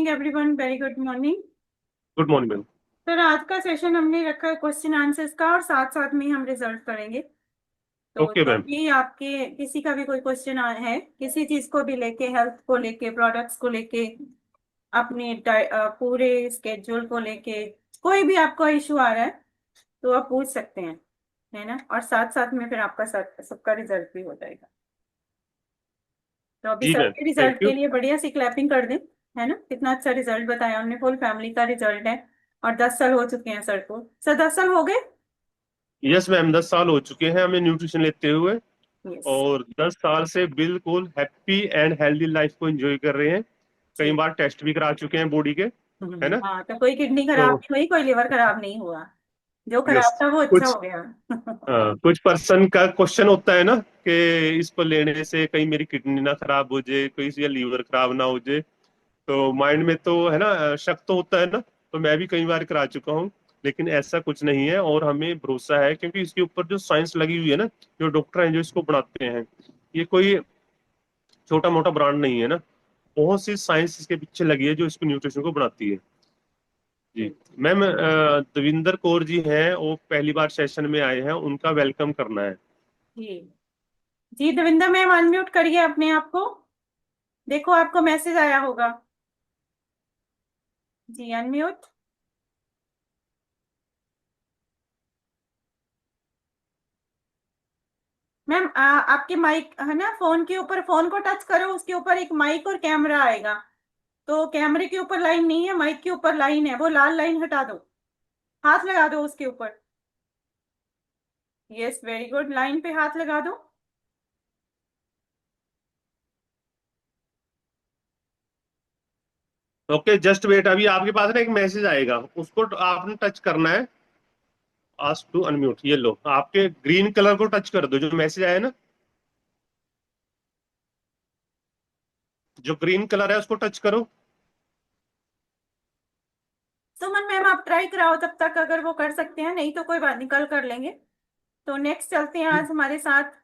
Morning everyone, very good morning. Good morning ma'am. Sir, आज का session हमने रखा है क्वेश्चन आंसर्स का और साथ साथ में हम रिजल्ट करेंगे। तो ओके जब मैम। भी आपके किसी का भी कोई क्वेश्चन है किसी चीज को भी लेके, हेल्थ को लेके, प्रोडक्ट्स को लेके, अपने पूरे स्केड्यूल को लेके, कोई भी आपका इशू आ रहा है तो आप पूछ सकते हैं, है ना। और साथ साथ में फिर आपका सबका रिजल्ट भी हो जाएगा। तो अभी जी मैम, सबके थैंक रिजल्ट के यू। लिए बढ़िया सी क्लैपिंग कर दें, है ना। कितना अच्छा रिजल्ट बताया हमने, फुल फैमिली का रिजल्ट है। और 10 साल हो चुके हैं सर को। सर, 10 साल हो गए। यस मैम, 10 साल हो चुके हैं हमें न्यूट्रिशन लेते हुए। यस। और 10 साल से बिल्कुल हैप्पी एंड हेल्दी लाइफ को एंजॉय कर रहे हैं। कई जी। बार टेस्ट भी करा चुके हैं बॉडी के, है ना। हाँ, तो कोई किडनी तो खराब नहीं हुई, कोई लिवर खराब नहीं हुआ। जो यस, खराब था वो अच्छा कुछ हो गया। कुछ पर्सन का क्वेश्चन होता है ना कि इसको लेने से कहीं मेरी किडनी ना खराब हो जाए, कोई या लीवर खराब ना हो जाए। तो माइंड में तो है ना, शक तो होता है ना। तो मैं भी कई बार करा चुका हूँ, लेकिन ऐसा कुछ नहीं है। और हमें भरोसा है क्योंकि इसके ऊपर जो साइंस लगी हुई है ना, जो डॉक्टर हैं जो इसको बनाते हैं, ये कोई छोटा मोटा ब्रांड नहीं है ना। बहुत सी साइंस इसके पीछे लगी है जो इसको न्यूट्रिशन को बनाती है। जी मैम, दविंदर कौर जी हैं, वो पहली बार सेशन में आए हैं, उनका वेलकम करना है। जी। जी देविंदर मैम, अनम्यूट करिए अपने आप को। देखो, आपको मैसेज आया होगा। जी, अनम्यूट। मैम, आपके माइक है ना, फोन के ऊपर, फोन को टच करो, उसके ऊपर एक माइक और कैमरा आएगा। तो कैमरे के ऊपर लाइन नहीं है, माइक के ऊपर लाइन है, वो लाल लाइन हटा दो। हाथ लगा दो उसके ऊपर। यस, वेरी गुड, लाइन पे हाथ लगा दो। ओके, जस्ट वेट, अभी आपके पास ना एक मैसेज आएगा, उसको आपने टच करना है। आस्क टू अनम्यूट, ये लो, आपके ग्रीन कलर को टच कर दो, जो मैसेज आया है ना, जो ग्रीन कलर है उसको टच करो। सुमन मैम, आप ट्राई कराओ तब तक, अगर वो कर सकते हैं, नहीं तो कोई बात नहीं, कल कर लेंगे। तो नेक्स्ट चलते हैं। आज हमारे साथ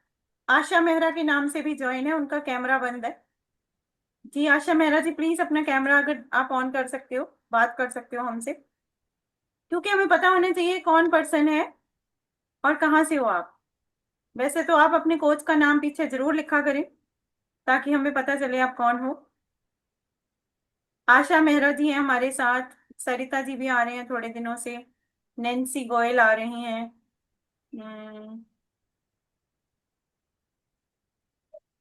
आशा मेहरा के नाम से भी ज्वाइन है, उनका कैमरा बंद है। जी आशा मेहरा जी, प्लीज अपना कैमरा अगर आप ऑन कर सकते हो, बात कर सकते हो हमसे, क्योंकि हमें पता होना चाहिए कौन पर्सन है और कहाँ से हो आप। वैसे तो आप अपने कोच का नाम पीछे जरूर लिखा करें, ताकि हमें पता चले आप कौन हो। आशा मेहरा जी हैं हमारे साथ। सरिता जी भी आ रहे हैं थोड़े दिनों से। नैन्सी गोयल आ रही हैं। हम्म,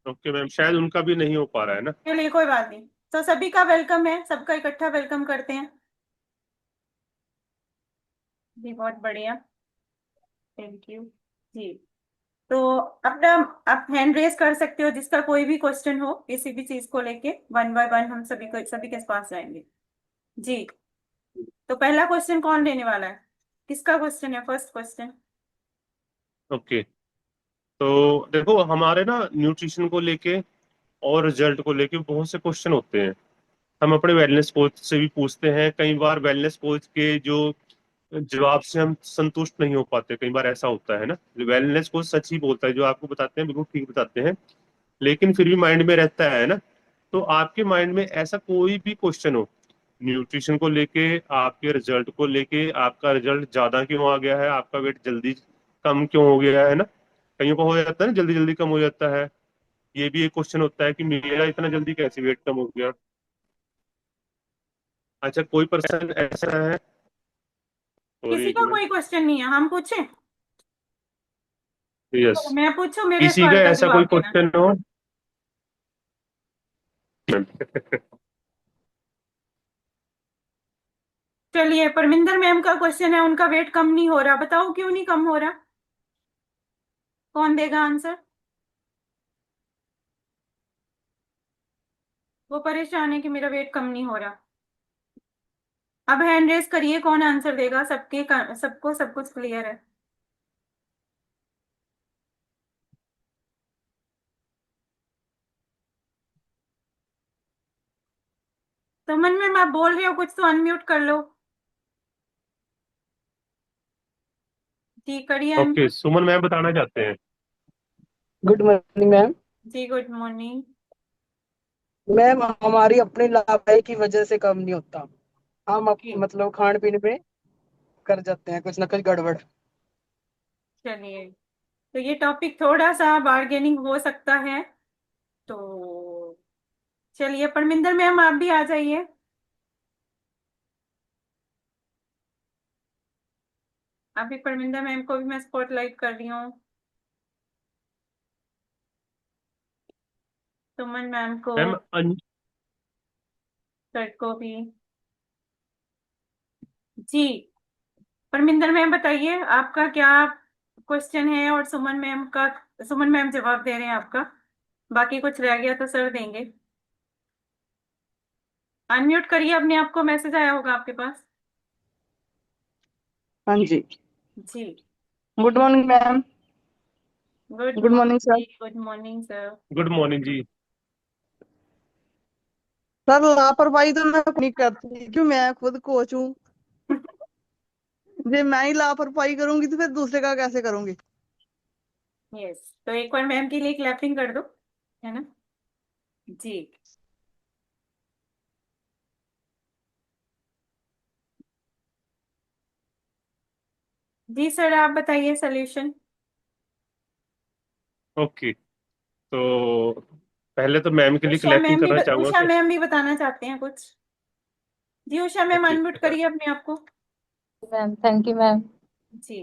ओके मैम, शायद उनका भी नहीं हो पा रहा है ना। चलिए कोई बात नहीं। तो सभी का वेलकम है, सबका इकट्ठा वेलकम करते हैं। जी, बहुत बढ़िया। Thank you. जी। तो अपना आप हैंड रेज कर सकते हो, जिसका कोई भी क्वेश्चन हो किसी भी चीज को लेके, वन बाय वन हम सभी के पास जाएंगे। जी। तो पहला क्वेश्चन कौन लेने वाला है? किसका क्वेश्चन है, फर्स्ट क्वेश्चन? ओके, तो देखो, हमारे ना न्यूट्रिशन को लेके और रिजल्ट को लेके बहुत से क्वेश्चन होते हैं। हम अपने वेलनेस कोच से भी पूछते हैं, कई बार वेलनेस कोच के जो जवाब से हम संतुष्ट नहीं हो पाते, कई बार ऐसा होता है ना। वेलनेस कोच सच ही बोलता है, जो आपको बताते हैं बिल्कुल ठीक बताते हैं, लेकिन फिर भी माइंड में रहता है ना। तो आपके माइंड में ऐसा कोई भी क्वेश्चन हो न्यूट्रिशन को लेके, आपके रिजल्ट को लेके, आपका रिजल्ट ज्यादा क्यों आ गया है, आपका वेट जल्दी कम क्यों हो गया है ना। कईयों को हो जाता है ना, जल्दी जल्दी कम हो जाता है। ये भी एक क्वेश्चन होता है कि मेरा इतना जल्दी कैसे वेट कम हो गया। अच्छा, कोई पर्सन ऐसा है, सॉरी किसी एक का मिनट। कोई क्वेश्चन नहीं है, हम पूछें? यस, तो मैं पूछूं, मेरे किसी का सवाल का ऐसा कोई जवाब देना। क्वेश्चन हो। चलिए, परमिंदर मैम का क्वेश्चन है, उनका वेट कम नहीं हो रहा, बताओ क्यों नहीं कम हो रहा? कौन देगा आंसर? वो परेशान है कि मेरा वेट कम नहीं हो रहा। अब हैंड रेस करिए, कौन आंसर देगा? सबको सब कुछ क्लियर है? तो मन में आप बोल रहे हो कुछ, तो अनम्यूट कर लो। जी, करिए ओके, अनम्यूट। सुमन मैम बताना चाहते हैं। Good morning ma'am. जी, गुड मॉर्निंग। मैम हमारी अपनी लापरवाही की वजह से कम नहीं होता। हम ओके। मतलब खान पीने में कर जाते हैं कुछ ना कुछ गड़बड़। चलिए, तो ये टॉपिक थोड़ा सा बार्गेनिंग हो सकता है। तो चलिए, परमिंदर मैम आप भी आ जाइए। अभी परमिंदर मैम को भी मैं स्पॉटलाइट कर रही हूँ, सुमन मैम को, मैम सर को भी। जी, परमिंदर मैम बताइए आपका क्या क्वेश्चन है, और सुमन मैम जवाब दे रहे हैं आपका। बाकी कुछ रह गया तो सर देंगे। अनम्यूट करिए अपने आप को, मैसेज आया होगा आपके पास। हाँ जी। जी। Good morning ma'am. Good good morning morning sir. जी, good morning sir. Good morning जी। सर लापरवाही तो मैं नहीं करती क्यों, मैं खुद कोच हूँ। जे मैं ही लापरवाही करूंगी तो फिर दूसरे का कैसे करूंगी। यस, तो एक बार मैम के लिए क्लैपिंग कर दो, है ना। जी। जी सर, आप बताइए सोल्यूशन। ओके, तो पहले तो मैम के लिए क्लैपिंग करना चाहूंगा उषा कि मैम भी बताना चाहते हैं कुछ। जी, उषा मैम ओके। अनम्यूट करिए अपने आप को। Ma'am thank you ma'am. जी।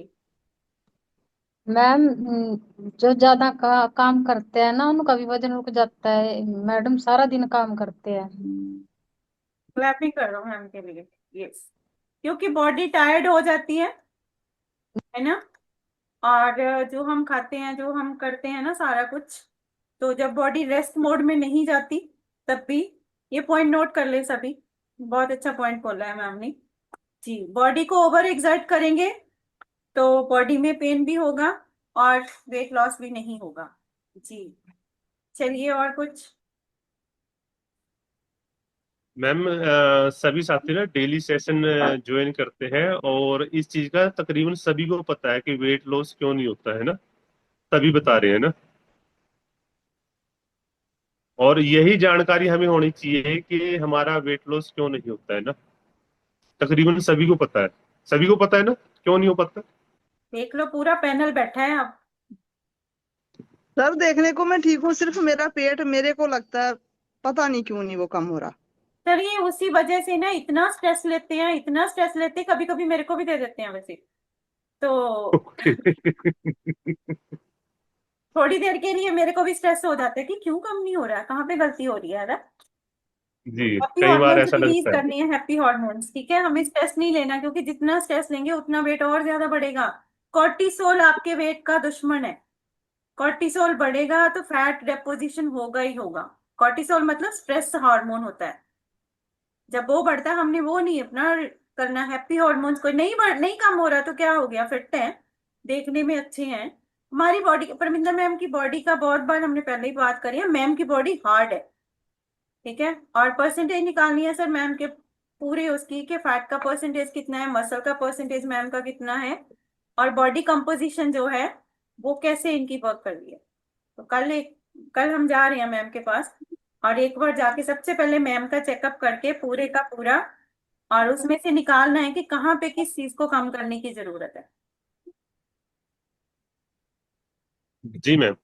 मैम जो ज्यादा काम करते हैं ना उनका भी वजन रुक जाता है। मैडम सारा दिन काम करते हैं। क्लैपिंग कर दो मैम के लिए। यस, क्योंकि बॉडी टायर्ड हो जाती है ना। और जो हम खाते हैं, जो हम करते हैं ना सारा कुछ, तो जब बॉडी रेस्ट मोड में नहीं जाती तब भी, ये पॉइंट नोट कर ले सभी। बहुत अच्छा पॉइंट बोला है मैम ने। जी, बॉडी को ओवर एक्सर्ट करेंगे तो बॉडी में पेन भी होगा और वेट लॉस भी नहीं होगा। जी। चलिए, और कुछ। मैम सभी साथी ना डेली सेशन ज्वाइन करते हैं, और इस चीज का तकरीबन सभी को पता है कि वेट लॉस क्यों नहीं होता है ना। सभी बता रहे हैं ना। और यही जानकारी हमें होनी चाहिए कि हमारा वेट लॉस क्यों नहीं होता है ना। तकरीबन सभी को पता है। सभी को पता है ना, क्यों नहीं हो पाता। देख लो, पूरा पैनल बैठा है अब। सर देखने को मैं ठीक हूँ, सिर्फ मेरा पेट मेरे को लगता है पता नहीं क्यों नहीं वो कम हो रहा। सर ये उसी वजह से ना, इतना स्ट्रेस लेते हैं, इतना स्ट्रेस लेते हैं, कभी कभी मेरे को भी दे देते हैं वैसे। तो ओके। थोड़ी देर के लिए मेरे को भी स्ट्रेस हो जाता है कि क्यों कम नहीं हो रहा, कहाँ पे गलती हो रही है ना। जी, हैप्पी कई बार हॉर्मोन्स ऐसा रिलीज लगता है। करने हैं, हैप्पी हॉर्मोन्स, ठीक है। हमें स्ट्रेस नहीं लेना, क्योंकि जितना स्ट्रेस लेंगे उतना वेट और ज्यादा बढ़ेगा। कॉर्टिसोल आपके वेट का दुश्मन है। कॉर्टिसोल बढ़ेगा तो फैट डेपोजिशन होगा ही होगा। कॉर्टिसोल मतलब स्ट्रेस हार्मोन होता है। जब वो बढ़ता है, हमने वो नहीं अपना करना। हैप्पी हॉर्मोन्स को नहीं कम हो रहा तो क्या हो गया, फिट है, देखने में अच्छे हैं। हमारी बॉडी, परमिंदर मैम की बॉडी का बहुत बार हमने पहले ही बात करी है, मैम की बॉडी हार्ड है, ठीक है। और परसेंटेज निकालनी है सर मैम के पूरे उसकी, के फैट का परसेंटेज कितना है, मसल का परसेंटेज मैम का कितना है, और बॉडी कंपोजिशन जो है वो कैसे इनकी वर्क कर रही है। तो कल हम जा रहे हैं मैम के पास, और एक बार जाके सबसे पहले मैम का चेकअप करके पूरे का पूरा, और उसमें से निकालना है कि कहाँ पे किस चीज को कम करने की जरूरत है। जी मैम।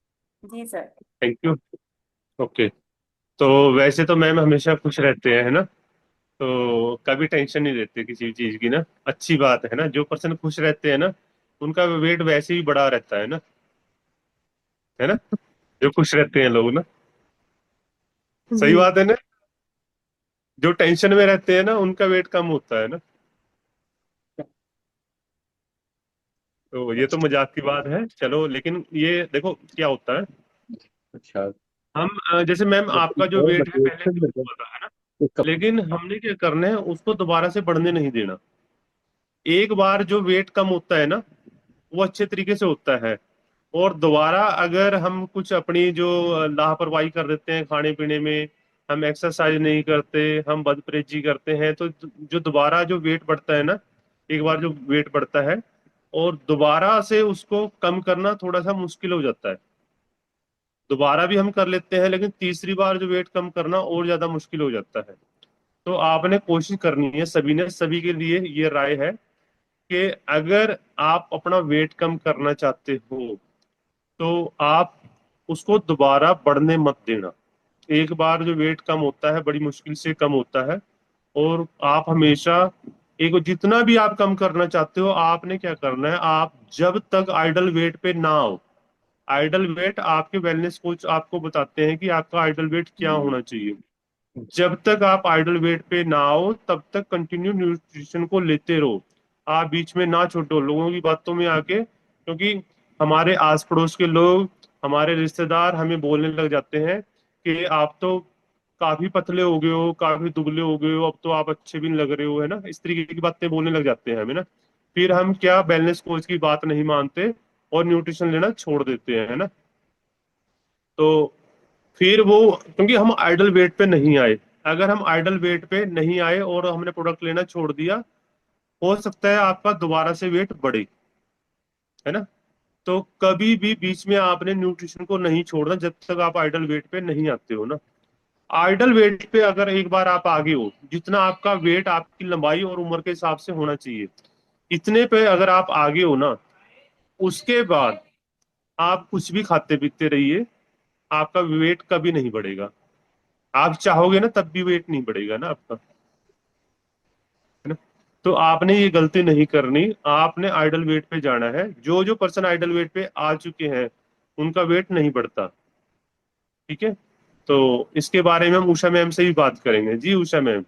जी सर। Thank you. ओके, तो वैसे तो मैम हमेशा खुश रहते हैं, है ना। तो कभी टेंशन नहीं लेते किसी भी चीज की ना। अच्छी बात है ना, जो पर्सन खुश रहते हैं ना उनका वेट वैसे ही बड़ा रहता है ना। जो खुश रहते हैं लोग ना। सही जी। बात है ना। जो टेंशन में रहते हैं ना उनका वेट कम होता है ना। तो ये तो मजाक की बात है, चलो, लेकिन ये देखो क्या होता है। अच्छा, हम जैसे मैम आपका जो वेट है पहले कम हुआ था, है ना। लेकिन हमने क्या करना है, उसको दोबारा से बढ़ने नहीं देना। एक बार जो वेट कम होता है ना, वो अच्छे तरीके से होता है। और दोबारा अगर हम कुछ अपनी जो लापरवाही कर देते हैं खाने पीने में, हम एक्सरसाइज नहीं करते, हम बदपरहेजी करते हैं, तो जो दोबारा जो वेट बढ़ता है ना, एक बार जो वेट बढ़ता है और दोबारा से उसको कम करना थोड़ा सा मुश्किल हो जाता है। दोबारा भी हम कर लेते हैं, लेकिन तीसरी बार जो वेट कम करना और ज्यादा मुश्किल हो जाता है। तो आपने कोशिश करनी है, सभी ने, सभी के लिए ये राय है कि अगर आप अपना वेट कम करना चाहते हो तो आप उसको दोबारा बढ़ने मत देना। एक बार जो वेट कम होता है बड़ी मुश्किल से कम होता है, और आप हमेशा एक, जितना भी आप कम करना चाहते हो आपने क्या करना है, आप जब तक आइडल वेट पे ना हो, आइडल वेट आपके वेलनेस कोच आपको बताते हैं कि आपका आइडल वेट क्या होना चाहिए, जब तक आप आइडल वेट पे ना हो तब तक कंटिन्यू न्यूट्रिशन को लेते रहो। आप बीच में ना छोड़ो लोगों की बातों में आके, क्योंकि हमारे आस पड़ोस के लोग, हमारे रिश्तेदार हमें बोलने लग जाते हैं कि आप तो काफी पतले हो गए हो, काफी दुबले हो गए हो, अब तो आप अच्छे भी नहीं लग रहे हो, है ना, इस तरीके की बातें बोलने लग जाते हैं हमें ना। फिर हम क्या वेलनेस कोच की बात नहीं मानते और न्यूट्रिशन लेना छोड़ देते हैं, है ना। तो फिर वो, क्योंकि हम आइडल वेट पे नहीं आए, अगर हम आइडल वेट पे नहीं आए और हमने प्रोडक्ट लेना छोड़ दिया, हो सकता है आपका दोबारा से वेट बढ़े, है ना। तो कभी भी बीच में आपने न्यूट्रिशन को नहीं छोड़ना जब तक आप आइडल वेट पे नहीं आते हो ना। आइडल वेट पे अगर एक बार आप आगे हो, जितना आपका वेट आपकी लंबाई और उम्र के हिसाब से होना चाहिए, इतने पे अगर आप आगे हो ना, उसके बाद आप कुछ भी खाते पीते रहिए, आपका वेट कभी नहीं बढ़ेगा। आप चाहोगे ना तब भी वेट नहीं बढ़ेगा ना आपका, है ना। तो आपने ये गलती नहीं करनी, आपने आइडल वेट पे जाना है। जो जो पर्सन आइडल वेट पे आ चुके हैं उनका वेट नहीं बढ़ता, ठीक है। तो इसके बारे में हम उषा मैम से भी बात करेंगे। जी उषा मैम,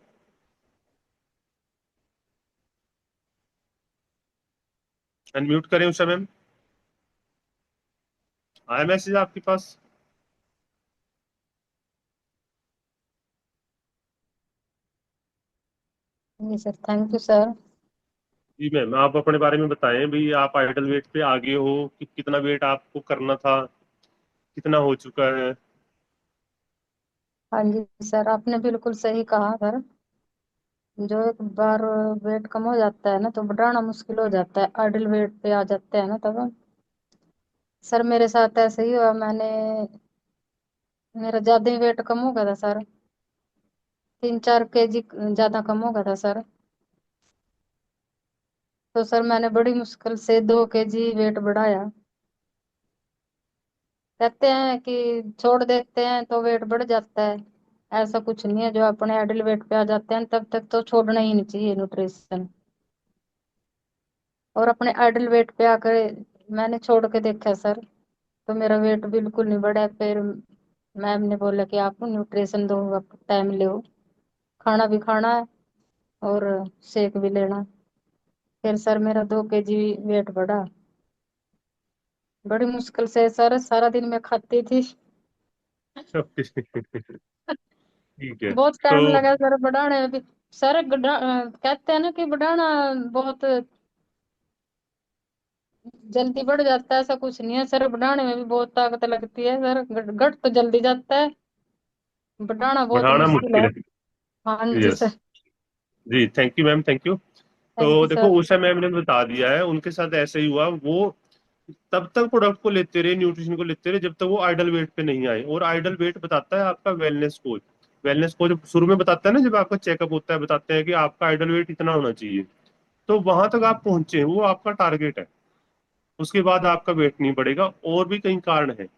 अनम्यूट करें उषा मैम। आया मैसेज आपके पास? जी सर, थैंक यू सर। जी मैम, आप अपने बारे में बताएं भाई, आप आइडल वेट पे आगे हो कि कितना वेट आपको करना था, कितना हो चुका है? हाँ जी सर, आपने बिल्कुल सही कहा सर। जो एक बार वेट कम हो जाता है ना तो बढ़ाना मुश्किल हो जाता है, आइडल वेट पे आ जाते हैं ना तब। सर मेरे साथ ऐसे ही हुआ, मेरा ज्यादा ही वेट कम हो गया था सर। 3-4 kg ज्यादा कम हो गया था सर। तो सर मैंने बड़ी मुश्किल से 2 kg वेट बढ़ाया। कहते हैं कि छोड़ देते हैं तो वेट बढ़ जाता है, ऐसा कुछ नहीं है। जो अपने आइडल वेट पे आ जाते हैं तब तक तो छोड़ना ही नहीं चाहिए न्यूट्रिशन। और अपने आइडल वेट पे आकर मैंने छोड़ के देखा सर, तो मेरा वेट बिल्कुल नहीं बढ़ा। फिर मैम ने बोला कि आप न्यूट्रिशन दो, आप टाइम लो, खाना भी खाना है और शेक भी लेना। फिर सर मेरा 2 kg वेट बढ़ा, बड़ी मुश्किल से सर, सारा दिन मैं खाती थी। ओके ठीक है। बहुत तो टाइम लगा सर बढ़ाने में भी। सर कहते हैं ना कि बढ़ाना बहुत जल्दी बढ़ जाता है, ऐसा कुछ नहीं है सर। बढ़ाने में भी बहुत ताकत लगती है सर, घट तो जल्दी जाता है, बढ़ाना बहुत बढ़ाना मुश्किल मुश्किल है। है। हाँ जी यस, सर। जी thank you ma'am, thank you. Thank तो यू देखो सर। उषा मैम ने बता दिया है, उनके साथ ऐसे ही हुआ। वो तब तक प्रोडक्ट को लेते रहे, न्यूट्रिशन को लेते रहे, जब तक वो आइडल वेट पे नहीं आए। और आइडल वेट बताता है आपका वेलनेस कोच। वेलनेस कोच शुरू में बताता है ना, जब आपका चेकअप होता है बताते हैं कि आपका आइडल वेट इतना होना चाहिए, तो वहां तक आप पहुंचे, वो आपका टारगेट है। उसके बाद आपका वेट नहीं बढ़ेगा। और भी कई कारण है।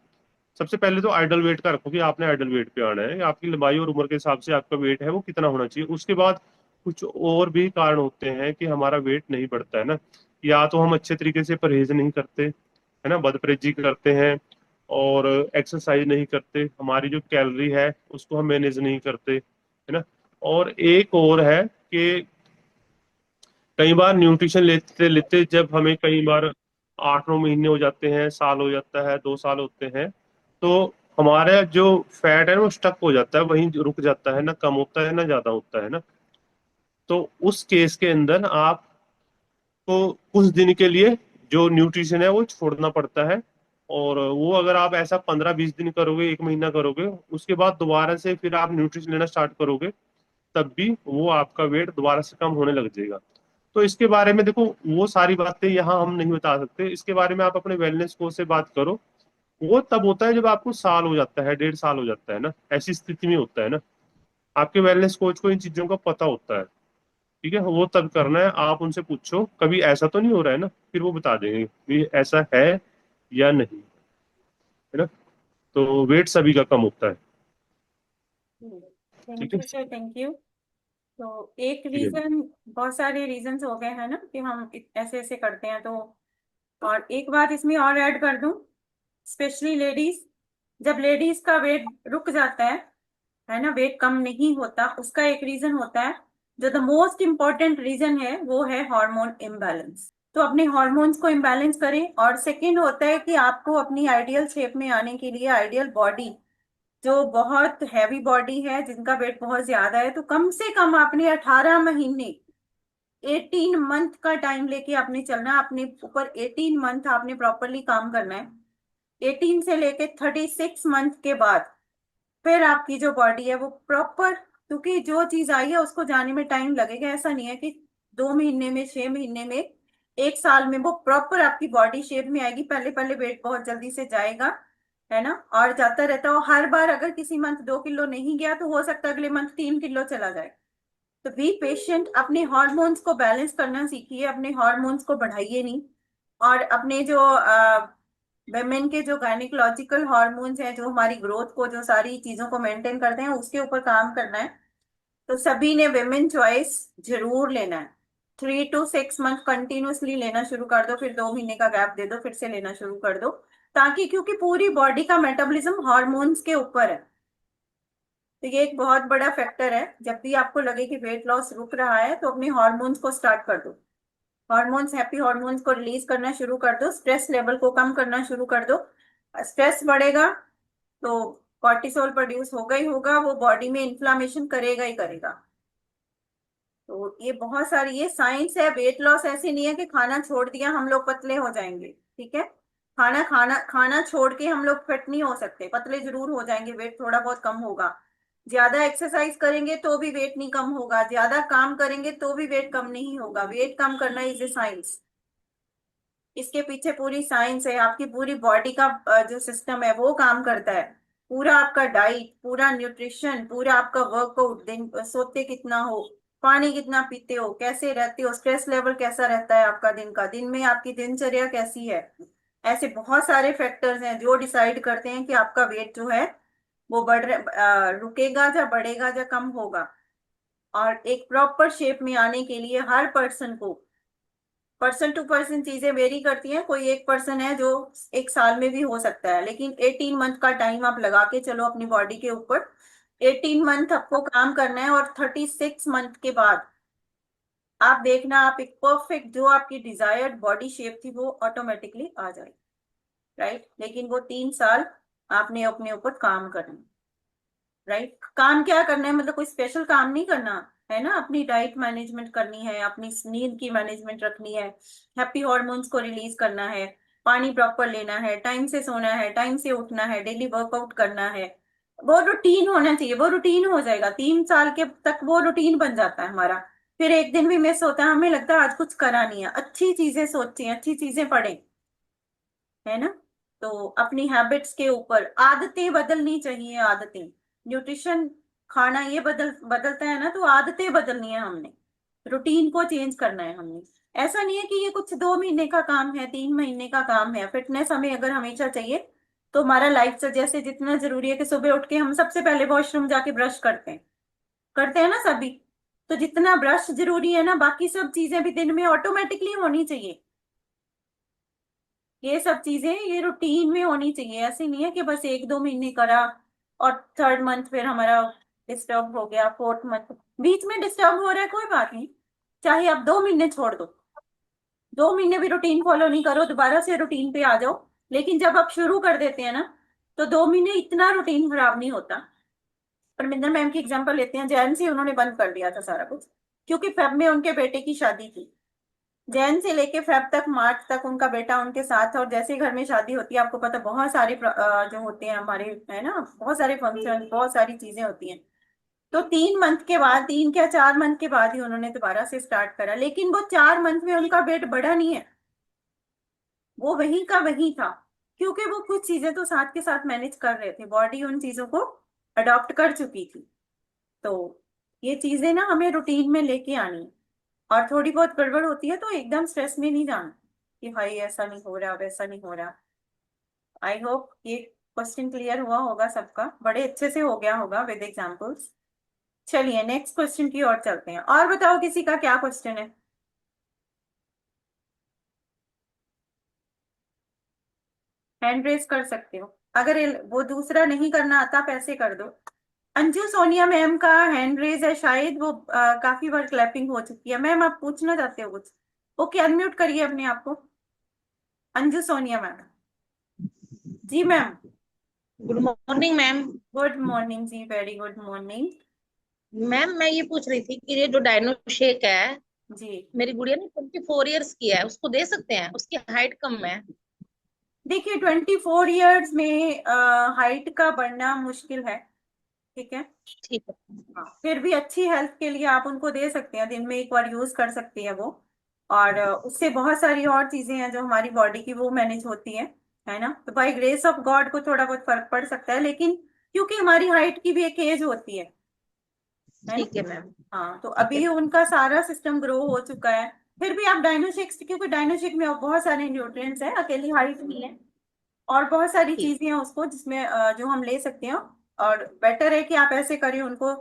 सबसे पहले तो आइडल वेट का रखो कि आपने आइडल वेट पे आना है, आपकी लंबाई और उम्र के हिसाब से आपका वेट है वो कितना होना चाहिए। उसके बाद कुछ और भी कारण होते हैं कि हमारा वेट नहीं बढ़ता है ना। या तो हम अच्छे तरीके से परहेज नहीं करते, है ना, बदपरहेजी करते हैं, और एक्सरसाइज नहीं करते, हमारी जो कैलोरी है उसको हम मैनेज नहीं करते, है ना। और एक और है कि कई बार न्यूट्रिशन लेते लेते जब हमें कई बार 8-9 महीने हो जाते हैं, साल हो जाता है, 2 साल होते हैं, तो हमारा जो फैट है वो स्टक हो जाता है, वहीं रुक जाता है, ना कम होता है ना ज्यादा होता है ना। तो उस केस के अंदर आपको कुछ दिन के लिए जो न्यूट्रिशन है वो छोड़ना पड़ता है। और वो अगर आप ऐसा 15-20 दिन करोगे, 1 महीना करोगे, उसके बाद दोबारा से फिर आप न्यूट्रिशन लेना स्टार्ट करोगे, तब भी वो आपका वेट दोबारा से कम होने लग जाएगा। तो इसके बारे में देखो, वो सारी बातें यहाँ हम नहीं बता सकते, इसके बारे में आप अपने वेलनेस कोच से बात करो। वो तब होता है जब आपको साल हो जाता है, 1.5 साल हो जाता है ना, ऐसी स्थिति में होता है ना। आपके वेलनेस कोच को इन चीजों का पता होता है, ठीक है। वो तब करना है, आप उनसे पूछो कभी ऐसा तो नहीं हो रहा है ना, फिर वो बता देंगे कि ऐसा है या नहीं, है ना। तो वेट सभी का कम होता है, ठीक थैंक है। You sir, thank you. तो एक ठीक है। रीजन, बहुत सारे रीजंस हो गए हैं ना कि हम ऐसे ऐसे करते हैं, तो और एक बात इसमें और ऐड कर दूं, स्पेशली लेडीज, जब लेडीज का वेट रुक जाता है ना, वेट कम नहीं होता, उसका एक रीजन होता है, जो द मोस्ट इम्पोर्टेंट रीजन है, वो है हार्मोन इम्बैलेंस। तो अपने हार्मोन्स को इम्बैलेंस करें। और सेकंड होता है कि आपको अपनी आइडियल शेप में आने के लिए, आइडियल बॉडी, जो बहुत हैवी बॉडी है, जिनका वेट बहुत ज्यादा है, तो कम से कम आपने 18 महीने, 18 मंथ का टाइम लेके आपने चलना है अपने ऊपर। 18 मंथ आपने प्रॉपरली काम करना है। 18 से लेके 36 मंथ के बाद फिर आपकी जो बॉडी है वो प्रॉपर, क्योंकि जो चीज आई है उसको जाने में टाइम लगेगा। ऐसा नहीं है कि 2 महीने में, 6 महीने में, 1 साल में वो प्रॉपर आपकी बॉडी शेप में आएगी। पहले पहले वेट बहुत जल्दी से जाएगा, है ना, और जाता रहता है। और हर बार अगर किसी मंथ 2 किलो नहीं गया तो हो सकता है अगले मंथ 3 किलो चला जाए। तो बी पेशेंट, अपने हॉर्मोन्स को बैलेंस करना सीखिए, अपने हॉर्मोन्स को बढ़ाइए नहीं। और अपने जो वेमेन के जो गायनिकोलॉजिकल हॉर्मोन्स हैं, जो हमारी ग्रोथ को, जो सारी चीजों को मेंटेन करते हैं, उसके ऊपर काम करना है। तो सभी ने वेमेन चॉइस जरूर लेना है। 3 to 6 मंथ कंटिन्यूसली लेना शुरू कर दो, फिर 2 महीने का गैप दे दो, फिर से लेना शुरू कर दो। ताकि, क्योंकि पूरी बॉडी का मेटाबॉलिज्म हॉर्मोन्स के ऊपर है। तो ये एक बहुत बड़ा फैक्टर है। जब भी आपको लगे कि वेट लॉस रुक रहा है, तो अपने हॉर्मोन्स को स्टार्ट कर दो। हॉर्मोन्स, हैप्पी हॉर्मोन्स को रिलीज करना शुरू कर दो। स्ट्रेस लेवल को कम करना शुरू कर दो। स्ट्रेस बढ़ेगा तो कॉर्टिसोल प्रोड्यूस होगा ही होगा, वो बॉडी में इन्फ्लामेशन करेगा ही करेगा। तो ये बहुत सारी, ये साइंस है। वेट लॉस ऐसे नहीं है कि खाना छोड़ दिया हम लोग पतले हो जाएंगे, ठीक है। खाना खाना खाना छोड़ के हम लोग फिट नहीं हो सकते, पतले जरूर हो जाएंगे, वेट थोड़ा बहुत कम होगा। ज्यादा एक्सरसाइज करेंगे तो भी वेट नहीं कम होगा, ज्यादा काम करेंगे तो भी वेट कम नहीं होगा। वेट कम करना इज ए साइंस। इसके पीछे पूरी साइंस है। आपकी पूरी बॉडी का जो सिस्टम है वो काम करता है। पूरा आपका डाइट, पूरा न्यूट्रिशन, पूरा आपका वर्कआउट, दिन सोते कितना हो, पानी कितना पीते हो, कैसे रहते हो, स्ट्रेस लेवल कैसा रहता है आपका दिन का, दिन में आपकी दिनचर्या कैसी है, ऐसे बहुत सारे फैक्टर्स हैं जो डिसाइड करते हैं कि आपका वेट जो है वो रुकेगा या बढ़ेगा या कम होगा। और एक प्रॉपर शेप में आने के लिए हर पर्सन को, पर्सन टू पर्सन चीजें वेरी करती हैं। कोई एक पर्सन है जो 1 साल में भी हो सकता है, लेकिन 18 मंथ का टाइम आप लगा के चलो अपनी बॉडी के ऊपर। 18 मंथ आपको काम करना है, और 36 मंथ के बाद आप देखना, आप एक परफेक्ट, जो आपकी डिजायर्ड बॉडी शेप थी वो ऑटोमेटिकली आ जाएगी, राइट। लेकिन वो 3 साल आपने अपने ऊपर काम करना है, राइट। काम क्या करना है, मतलब कोई स्पेशल काम नहीं करना है ना। अपनी डाइट मैनेजमेंट करनी है, अपनी नींद की मैनेजमेंट रखनी है, हैप्पी हॉर्मोन्स को रिलीज करना है, पानी प्रॉपर लेना है, टाइम से सोना है, टाइम से उठना है, डेली वर्कआउट करना है। वो रूटीन होना चाहिए, वो रूटीन हो जाएगा 3 साल के तक, वो रूटीन बन जाता है हमारा। फिर एक दिन भी मिस होता है, हमें लगता है आज कुछ करा नहीं है। अच्छी चीजें सोचें, अच्छी चीजें पढ़ें, है ना। तो अपनी हैबिट्स के ऊपर, आदतें बदलनी चाहिए, आदतें, न्यूट्रिशन, खाना ये बदलता है ना, तो आदतें बदलनी है हमने, रूटीन को चेंज करना है हमने। ऐसा नहीं है कि ये कुछ 2 महीने का काम है, 3 महीने का काम है। फिटनेस हमें अगर हमेशा चाहिए तो हमारा लाइफ से, जैसे जितना जरूरी है कि सुबह उठ के हम सबसे पहले वॉशरूम जाके ब्रश करते हैं ना सभी, तो जितना ब्रश जरूरी है ना, बाकी सब चीजें भी दिन में ऑटोमेटिकली होनी चाहिए। ये सब चीजें ये रूटीन में होनी चाहिए। ऐसे नहीं है कि बस 1-2 महीने करा और 3rd मंथ फिर हमारा डिस्टर्ब हो गया, 4th मंथ बीच में डिस्टर्ब हो रहा है, कोई बात नहीं, चाहे आप 2 महीने छोड़ दो, 2 महीने भी रूटीन फॉलो नहीं करो, दोबारा से रूटीन पे आ जाओ। लेकिन जब आप शुरू कर देते हैं ना, तो 2 महीने इतना रूटीन खराब नहीं होता। परमिंदर मैम की एग्जाम्पल लेते हैं, जैन से उन्होंने बंद कर दिया था सारा कुछ, क्योंकि फेब में उनके बेटे की शादी थी। जैन से लेके फेब तक, मार्च तक उनका बेटा उनके साथ था। और जैसे ही घर में शादी होती है, आपको पता, बहुत सारे जो होते हैं हमारे, है ना, बहुत सारे फंक्शन, बहुत सारी चीजें होती हैं। तो 3 मंथ के बाद, 3 या 4 मंथ के बाद ही उन्होंने दोबारा से स्टार्ट करा। लेकिन वो 4 मंथ में उनका वेट बढ़ा नहीं है, वो वहीं का वहीं था। क्योंकि वो कुछ चीजें तो साथ के साथ मैनेज कर रहे थे, बॉडी उन चीजों को अडॉप्ट कर चुकी थी। तो ये चीजें ना हमें रूटीन में लेके आनी है। और थोड़ी बहुत गड़बड़ होती है तो एकदम स्ट्रेस में नहीं जाना कि भाई ऐसा नहीं हो रहा वैसा नहीं हो रहा। आई होप ये क्वेश्चन क्लियर हुआ होगा सबका, बड़े अच्छे से हो गया होगा विद एग्जांपल्स। चलिए नेक्स्ट क्वेश्चन की ओर चलते हैं। और बताओ किसी का क्या क्वेश्चन है? हैंड रेस कर सकते हो। अगर वो दूसरा नहीं करना आता पैसे कर दो। अंजू सोनिया मैम का हैंड रेज है शायद, वो काफी बार क्लैपिंग हो चुकी है। मैम आप पूछना चाहते हो कुछ? ओके, अनम्यूट करिए अपने आप को। अंजू सोनिया मैम। जी ma'am. Good morning ma'am. Good morning जी, वेरी गुड मॉर्निंग। मैम मैं ये पूछ रही थी कि ये जो डायनो शेक है, जी मेरी गुड़िया ने 24 इयर्स की है, उसको दे सकते हैं? उसकी हाइट कम है। देखिए 24 इयर्स में हाइट का बढ़ना मुश्किल है, ठीक है। ठीक है। हाँ, फिर भी अच्छी हेल्थ के लिए आप उनको दे सकते हैं, दिन में एक बार यूज कर सकती है वो। और उससे बहुत सारी और चीजें हैं जो हमारी बॉडी की वो मैनेज होती है ना। तो बाय ग्रेस ऑफ गॉड को थोड़ा बहुत फर्क पड़ सकता है, लेकिन क्योंकि हमारी हाइट की भी एक एज होती है ना। ठीक है मैम। हाँ तो ठीक है। अभी उनका सारा सिस्टम ग्रो हो चुका है। फिर भी आप डायनोशिक्स, क्योंकि डायनोशिक में बहुत सारे न्यूट्रिएंट्स हैं, अकेली हाइट नहीं है। और बहुत सारी ठीक। चीजें हैं उसको जिसमें जो हम ले सकते हैं। और बेटर है कि आप ऐसे करें उनको,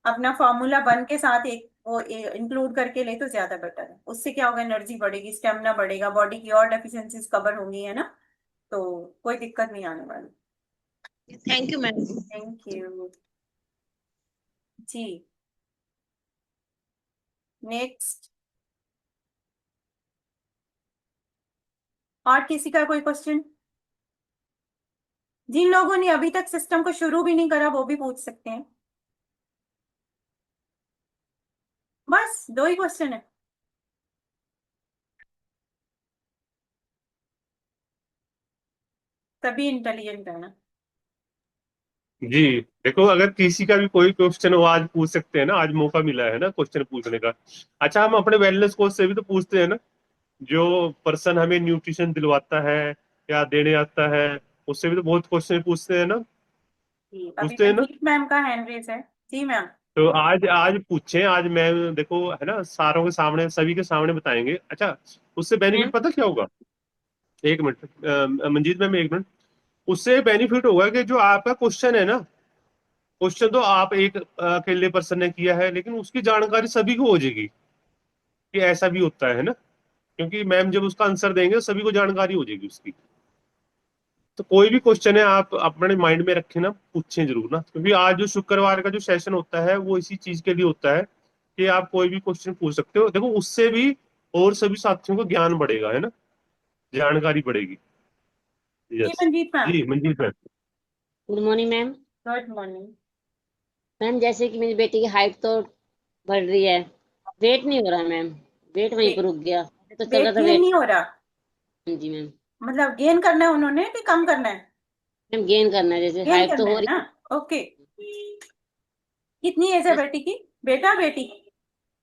अपना फॉर्मूला वन के साथ एक वो इंक्लूड करके ले तो ज्यादा बेटर है। उससे क्या होगा, एनर्जी बढ़ेगी, स्टेमिना बढ़ेगा, बॉडी की और डेफिशिएंसीज कवर होंगी, है ना। तो कोई दिक्कत नहीं आने वाली। Thank you ma'am. Thank you जी। नेक्स्ट, और किसी का कोई क्वेश्चन? जिन लोगों ने अभी तक सिस्टम को शुरू भी नहीं करा वो भी पूछ सकते हैं। बस दो ही क्वेश्चन है। तभी इंटेलिजेंट है ना। जी देखो, अगर किसी का भी कोई क्वेश्चन हो आज पूछ सकते हैं ना, आज मौका मिला है ना क्वेश्चन पूछने का। अच्छा, हम अपने वेलनेस कोच से भी तो पूछते हैं ना, जो पर्सन हमें न्यूट्रिशन दिलवाता है या देने आता है, उससे भी तो बहुत क्वेश्चन पूछते हैं ना। जी अभी पूछते हैं ना। मंजीत मैम का हैंड रेस है। जी मैम। तो आज आज पूछें, आज मैम देखो है ना, सारों के सामने सभी के सामने बताएंगे। अच्छा, उससे बेनिफिट मैम पता क्या होगा? एक मिनट, मंजीत मैम एक मिनट। उससे बेनिफिट होगा कि जो आपका क्वेश्चन है ना, क्वेश्चन तो आप एक अकेले पर्सन ने किया है, लेकिन उसकी जानकारी सभी को हो जाएगी कि ऐसा भी होता है ना। क्योंकि मैम जब उसका आंसर देंगे तो सभी को जानकारी हो जाएगी उसकी। तो कोई भी क्वेश्चन है आप अपने माइंड में रखें ना, पूछें जरूर ना, क्योंकि आज जो शुक्रवार का जो सेशन होता है वो इसी चीज के लिए होता है कि आप कोई भी क्वेश्चन पूछ सकते हो। देखो उससे भी और सभी साथियों को ज्ञान बढ़ेगा, है ना, जानकारी बढ़ेगी। जी यस। मंजीत मैम। जी Manjeet ma'am. Good morning ma'am. Good morning. Ma'am जैसे कि मेरी बेटी की हाइट तो बढ़ रही है, वेट नहीं हो रहा मैम, वेट वहीं पर रुक गया। तो चल रहा वेट था गेन वेट। नहीं हो रहा? हाँ जी मैम। मतलब गेन करना है उन्होंने कि कम करना है? मैम गेन करना है, जैसे गेन हाइट तो करना हो है रही ना। ओके, कितनी एज है है। बेटी की? बेटा बेटी?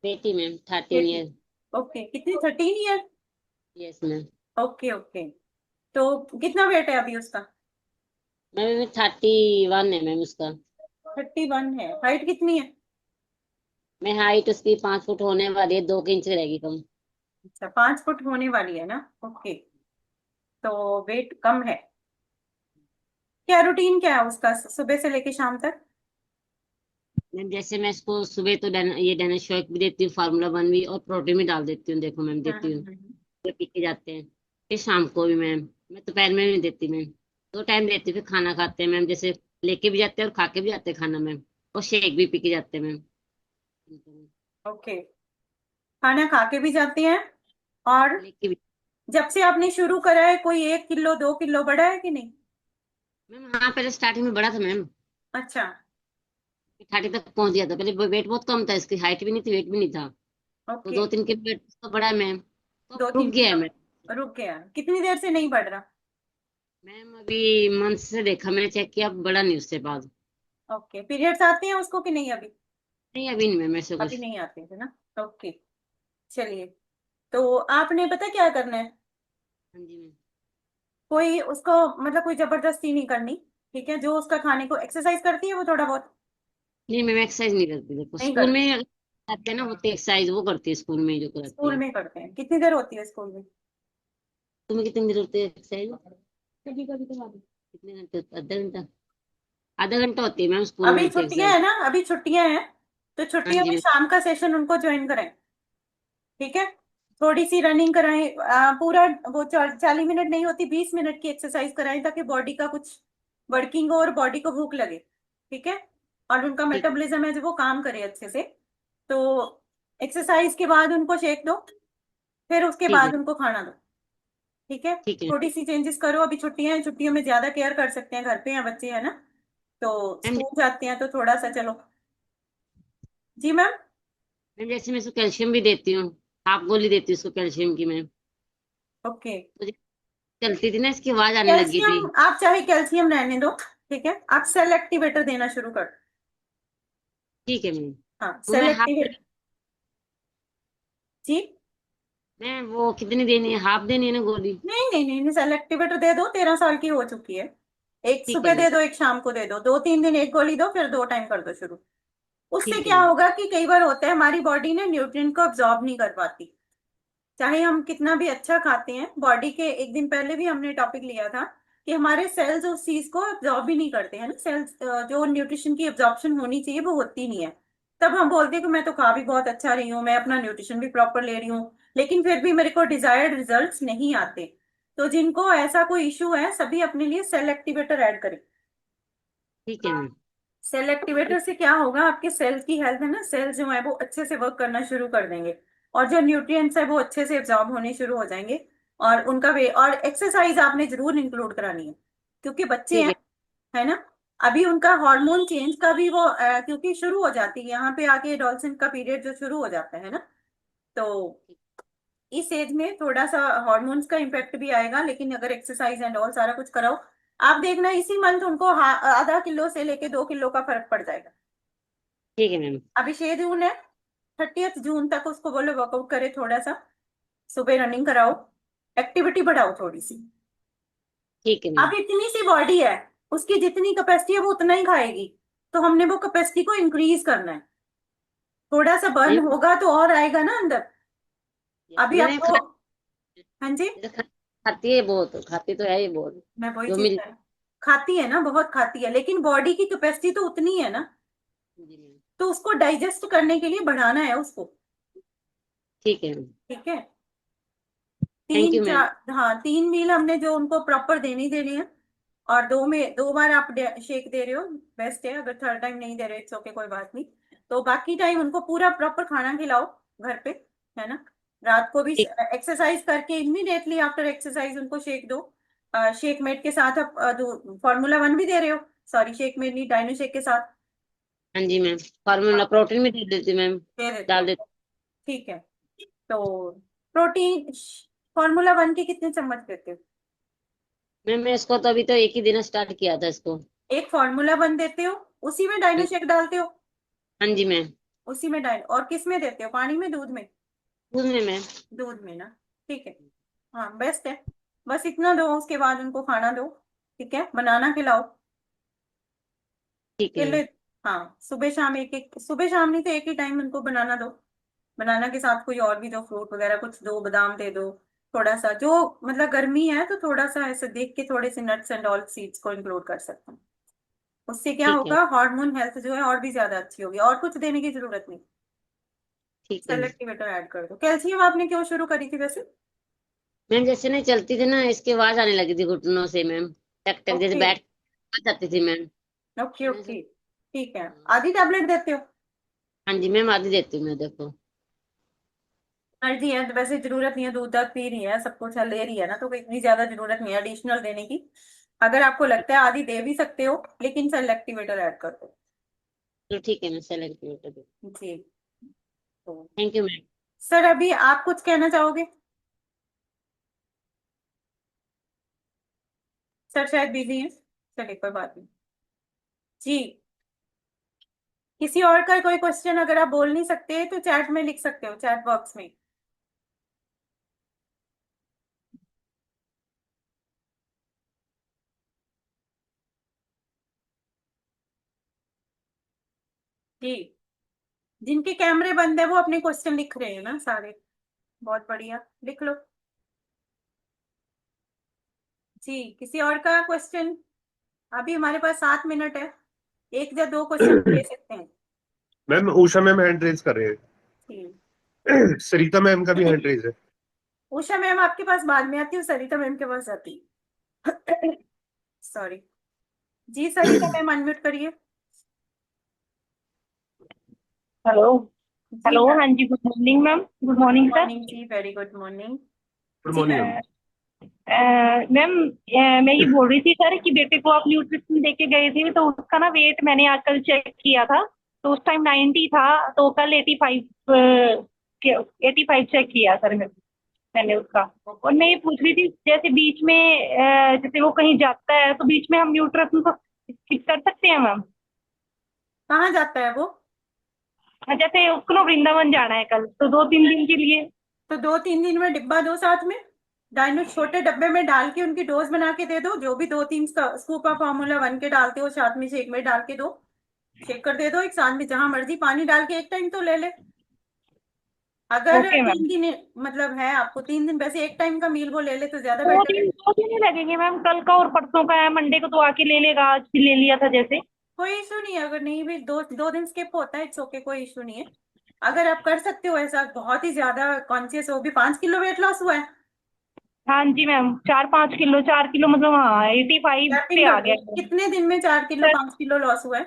बेटी मैम 13 ईयर। बेटी। ओके, कितनी? 13 year. Yes ma'am. Okay okay. तो कितना वेट है अभी उसका? मैम 31 है मैम उसका। 31 है। हाइट कितनी है? मैं हाइट उसकी 5 फुट होने वाली है, 2 इंच रहेगी कम। अच्छा, 5 फुट होने वाली है ना। ओके, तो वेट कम है। क्या रूटीन क्या है उसका सुबह से लेके शाम तक? मैम जैसे मैं इसको सुबह तो ये डायनाशोक भी देती हूँ, फार्मूला वन भी, और प्रोटीन भी डाल देती हूँ, देखो मैम देती हूँ। हम्म। ये पी के जाते हैं। फिर शाम को भी मैम, मैं दोपहर में भी नहीं देती मैम, 2 टाइम देती हूँ। फिर खाना खाते हैं मैम, जैसे लेके भी जाते हैं और खा के भी जाते हैं खाना मैम, और शेक भी पी के जाते हैं मैम। ओके, खाना खा के भी जाते हैं। और लेके भी। जब से आपने शुरू करा है कोई 1 किलो 2 किलो बढ़ा है कि नहीं? मैम हाँ, पहले स्टार्टिंग में बड़ा था मैम, अच्छा। 30 तक पहुंच गया था। पहले वेट बहुत कम था, इसकी हाइट भी नहीं थी, वेट भी नहीं था। तो ओके, 2-3 किलो वेट तो बढ़ा है मैम, तो अब दो रुक तीन गया है मैम। किलो रुक गया? कितनी देर से नहीं बढ़ रहा? मैम अभी मंथ से देखा, मैंने चेक किया, अब बढ़ा नहीं उससे बाद। ओके, पीरियड्स आते हैं उसको कि नहीं अभी? नहीं अभी नहीं मैम ऐसे अभी कुछ। नहीं आते थे ना। ओके, चलिए। तो आपने पता क्या करना है? हाँ जी मैम। कोई उसको मतलब कोई जबरदस्ती नहीं करनी, ठीक है। जो उसका खाने को एक्सरसाइज करती है वो थोड़ा बहुत नहीं मैम एक्सरसाइज नहीं करती, देखो नहीं स्कूल में करती, अगर आते हैं ना होते एक्सरसाइज वो करती है, स्कूल में ही जो कराते स्कूल हैं। में करते हैं। कितनी देर होती है स्कूल में? तुम्हें कितनी देर होती है एक्सरसाइज? कभी कभी तो कितने घंटे होते? आधा घंटा, आधा घंटा होती है मैम स्कूल में अभी होती है छुट्टियां एक्सरसाइज। है ना, अभी छुट्टियां हैं, तो हाँ छुट्टियों जी में मैम। शाम का सेशन उनको ज्वाइन कराएं, ठीक है। थोड़ी सी रनिंग कराएं, पूरा वो 40 मिनट नहीं होती, 20 मिनट की एक्सरसाइज कराएं ताकि बॉडी का कुछ वर्किंग हो और बॉडी को भूख लगे, ठीक है। और उनका ठीक है। मेटाबॉलिज्म है जो वो काम करे अच्छे से। तो एक्सरसाइज के बाद उनको शेक दो, फिर उसके ठीक है। बाद उनको खाना दो, ठीक है। ठीक है थोड़ी सी चेंजेस करो, अभी छुट्टियां हैं, छुट्टियों में ज्यादा केयर कर सकते हैं, घर पे हैं बच्चे, है ना। तो मैम। स्कूल जाते हैं तो थोड़ा सा चलो। जी मैम। मैम जैसे मैं इसको कैल्शियम भी देती हूँ, हाफ गोली देती हूँ इसको कैल्शियम की मैम। ओके। मुझे चलती थी ना इसकी आवाज आने लगी थी। कैल्शियम आप चाहे कैल्शियम रहने दो, ठीक है। आप सेल एक्टिवेटर देना शुरू कर। ठीक है मैम। हाँ, वो सेल मैं हाफ, एक्टिवेटर। जी। मैम वो कितनी देनी है, हाफ देनी है ना गोली? नहीं नहीं नहीं, सेल एक्टिवेटर दे दो, 13 साल की हो चुकी है। एक ठीक है सुबह मैम। दे दो, एक शाम को दे दो, 2-3 दिन एक गोली दो, फिर 2 टाइम कर दो शुरू। उससे ठीक है क्या मैम। होगा कि कई बार होता है हमारी बॉडी ना न्यूट्रिएंट को अब्सॉर्ब नहीं कर पाती, चाहे हम कितना भी अच्छा खाते हैं। बॉडी के एक दिन पहले भी हमने टॉपिक लिया था कि हमारे सेल्स उस चीज को अब्सॉर्ब ही नहीं करते हैं ना, सेल्स जो न्यूट्रिशन की अब्सॉर्प्शन होनी चाहिए वो होती नहीं है। तब हम बोलते हैं कि मैं तो खा भी बहुत अच्छा रही हूँ, मैं अपना न्यूट्रिशन भी प्रॉपर ले रही हूँ, लेकिन फिर भी मेरे को डिजायर्ड रिजल्ट्स नहीं आते। तो जिनको ऐसा कोई इशू है सभी अपने लिए सेल एक्टिवेटर ऐड करें। ठीक है मैम। सेल एक्टिवेटर से क्या होगा, आपके सेल की हेल्थ है ना, सेल्स जो है वो अच्छे से वर्क करना शुरू कर देंगे, और जो न्यूट्रिएंट्स है वो अच्छे से एब्जॉर्ब होने शुरू हो जाएंगे। और उनका वे और एक्सरसाइज आपने जरूर इंक्लूड करानी है, क्योंकि बच्चे ठीक हैं, है। है ना। अभी उनका हार्मोन चेंज का भी वो क्योंकि शुरू हो जाती है यहाँ पे आके डॉल्फिन का पीरियड जो शुरू हो जाता है ना, तो इस एज में थोड़ा सा हार्मोन्स का इम्पैक्ट भी आएगा, लेकिन अगर एक्सरसाइज एंड ऑल सारा कुछ कराओ, आप देखना इसी मंथ उनको आधा किलो से लेके 2 किलो का फर्क पड़ जाएगा। ठीक है मैम। अभी 6 जून है, 30 जून तक उसको बोलो वर्कआउट करे थोड़ा सा, सुबह रनिंग कराओ, एक्टिविटी बढ़ाओ थोड़ी सी। ठीक है अब मैम। इतनी सी बॉडी है, उसकी जितनी कैपेसिटी है वो उतना ही खाएगी, तो हमने वो कैपेसिटी को इंक्रीज करना है। थोड़ा सा बर्न मैम होगा तो और आएगा ना अंदर। अभी मैंने आपको, हाँ जी, खाती है बहुत, खाती तो है ये बहुत, मैं वही जो चीज मिल। कह रही हूँ। खाती है ना, बहुत खाती है, लेकिन बॉडी की कैपेसिटी तो उतनी है ना, जी मैम। तो उसको डाइजेस्ट करने के लिए बढ़ाना है उसको, ठीक है मैम। ठीक है। थैंक तीन यू मैम। चार, हाँ 3 मील हमने जो उनको प्रॉपर देनी देनी है। और 2 बार आप शेक दे रहे हो, बेस्ट है। अगर थर्ड टाइम नहीं दे रहे इट्स ओके, कोई बात नहीं। तो बाकी टाइम उनको पूरा प्रॉपर खाना खिलाओ घर पे, है ना। रात को भी ठीक। एक्सरसाइज करके इमीडिएटली आफ्टर एक्सरसाइज उनको शेक दो। शेक मेट के साथ आप फार्मूला 1 भी दे रहे हो, सॉरी शेक मेट नहीं, डाइनो शेक के साथ हाँ जी मैम, फार्मूला प्रोटीन भी दे देती मैम, दे देते हो, डाल देती। ठीक है। तो प्रोटीन फार्मूला 1 के कितने चम्मच देते हो? मैम मैं इसको तो अभी तो एक ही दिन स्टार्ट किया था इसको। एक फार्मूला 1 देते हो, उसी में डाइनो हाँ। शेक डालते हो? हाँ जी मैम। उसी में डाइनो, और किस में देते हो, पानी में, दूध में? दूध में मैम। दूध में ना, ठीक है। हाँ बेस्ट है। बस इतना दो, उसके बाद उनको खाना दो, ठीक है। बनाना खिलाओ, ठीक है केले। मैम। हाँ सुबह शाम एक एक, सुबह शाम नहीं तो एक ही टाइम उनको बनाना दो। बनाना के साथ कोई और भी दो, फ्रूट वगैरह कुछ दो, बादाम दे दो। थोड़ा सा जो मतलब गर्मी है तो थोड़ा सा ऐसे देख के थोड़े से नट्स एंड ऑल सीड्स को इंक्लूड कर सकते हैं। उससे क्या ठीक है। होगा, हार्मोन हेल्थ जो है और भी ज्यादा अच्छी होगी, और कुछ देने की जरूरत नहीं। ठीक है सेल एक्टिवेटर ऐड कर दो। कैल्शियम आपने क्यों शुरू करी थी वैसे? मैम, जैसे नहीं चलती थी ना इसकी आवाज आने लगी थी घुटनों से मैम, टक टक जैसे ओके बैठ आ जाती थी मैम। ओके मैंने ओके, सोचा। ठीक है। आधी टैबलेट देते हो? हाँ जी मैम, आधी देती हूँ मैं, देखो। एनर्जी है तो वैसे जरूरत नहीं है, दूध दध पी रही है, सब कुछ है, ले रही है ना, तो इतनी ज्यादा जरूरत नहीं है एडिशनल देने की। अगर आपको लगता है आधी दे भी सकते हो, लेकिन सेल एक्टिवेटर ऐड कर दो। तो ठीक है, मैं सेलेक्ट कर दूँ। जी। तो थैंक यू मैम। सर अभी आप कुछ कहना चाहोगे? सर शायद बिजी हैं, चलिए कोई बात नहीं। जी, किसी और का कोई क्वेश्चन अगर आप बोल नहीं सकते तो चैट में लिख सकते हो, चैट बॉक्स में। जी, जिनके कैमरे बंद है वो अपने क्वेश्चन लिख रहे हैं ना सारे। बहुत बढ़िया, लिख लो। जी, किसी और का क्वेश्चन? अभी हमारे पास 7 मिनट है, एक या दो क्वेश्चन ले सकते हैं। Ma'am Usha ma'am hand raise कर रहे जी, हैं। सरिता मैम का भी हैंड रेज है। उषा मैम आपके पास बाद में आती हूँ, सरिता मैम के पास आती। सॉरी। जी सरिता मैम अनम्यूट करिए। हेलो। जी हेलो, मैम। हाँ जी, good morning ma'am. Good good morning sir. Morning जी, वेरी गुड मॉर्निंग। गुड जी मॉर्निंग मैम। मैम। मैम, मैं ये बोल रही थी सर कि बेटे को आप न्यूट्रिशन दे के गए थे, तो उसका ना वेट मैंने आज कल चेक किया था, तो उस टाइम 90 था, तो कल 85 चेक किया सर मैंने उसका। और मैं ये पूछ रही थी, जैसे बीच में जैसे वो कहीं जाता है तो बीच में हम न्यूट्रिशन को स्किप कर सकते हैं मैम? कहाँ जाता है वो? जैसे उसको ना वृंदावन जाना है कल, तो 2-3 दिन के लिए। तो 2-3 दिन में डिब्बा दो साथ में, डायनो छोटे डब्बे में डाल के उनकी डोज बना के दे दो, जो भी 2-3 स्कूप ऑफ फार्मूला 1 के डालते हो साथ में शेक में डाल के दो, शेक कर दे दो एक साथ में, जहां मर्जी पानी डाल के एक टाइम तो ले ले। अगर ओके मैम। 3 दिन मतलब है आपको 3 दिन, वैसे एक टाइम का मील वो ले ले तो ज्यादा दो बेटर है। दिन 2 दिन ही लगेंगे मैम, कल का और परसों का है, मंडे को तो आके ले लेगा, आज भी ले लिया था जैसे। कोई इशू नहीं है, अगर नहीं भी 2 दिन स्किप होता है, इट्स ओके, कोई इशू नहीं है। अगर आप कर सकते हो ऐसा, बहुत ही ज्यादा कॉन्शियस हो, भी 5 किलो वेट लॉस हुआ है। हाँ जी मैम, 4-5 किलो, 4 किलो मतलब, हाँ 85 टैपिंग पे आ कर दो, गया मैम। कितने दिन में 4 किलो सर, 5 किलो लॉस हुआ है?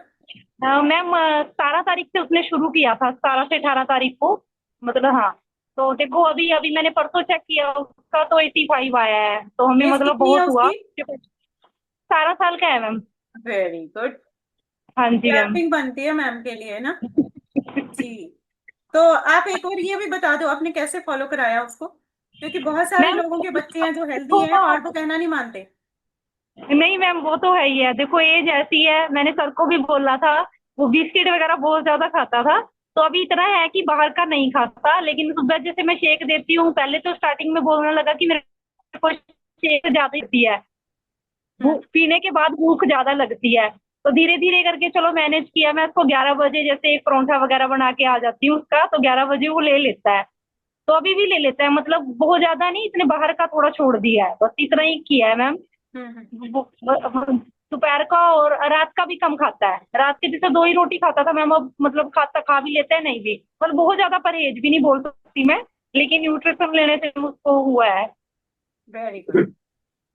मैम 17 तारीख से उसने शुरू किया था, 17 से 18 तारीख को, मतलब हाँ। तो देखो, अभी अभी मैंने परसों चेक किया उसका, तो 85 आया है, तो हमें एज मतलब कितनी है बहुत हुआ। उसकी? 17 साल का है मैम। Very good. हाँ जी मैम। टैपिंग बनती है मैम के लिए ना। जी, तो आप एक बार ये भी बता दो आपने कैसे फॉलो कराया उसको, क्योंकि बहुत सारे मैम लोगों के बच्चे हैं जो हेल्दी हैं और वो कहना नहीं मानते। नहीं मैम, वो तो है ही है, देखो एज ऐसी है, मैंने सर को भी बोला था, वो बिस्किट वगैरह बहुत ज्यादा खाता था, तो अभी इतना है कि बाहर का नहीं खाता, लेकिन सुबह जैसे मैं शेक देती हूँ, पहले तो स्टार्टिंग में बोलने लगा कि मेरे को शेक ज्यादा देती है, हम्म। पीने के बाद भूख ज्यादा लगती है, तो धीरे धीरे करके चलो मैनेज किया, मैं उसको 11 बजे जैसे एक परोंठा वगैरह बना के आ जाती हूँ उसका, तो 11 बजे वो ले लेता है, तो अभी भी ले लेता है, मतलब बहुत ज्यादा नहीं, इसने बाहर का थोड़ा छोड़ दिया है, बस इतना ही किया है मैम। दोपहर का और रात का भी कम खाता है, रात के जैसे 2 ही रोटी खाता था मैम, अब मतलब खाता खा भी लेता है, नहीं भी, मतलब बहुत ज्यादा परहेज भी नहीं बोल सकती मैं, लेकिन न्यूट्रिशन लेने से उसको हुआ है। Very good.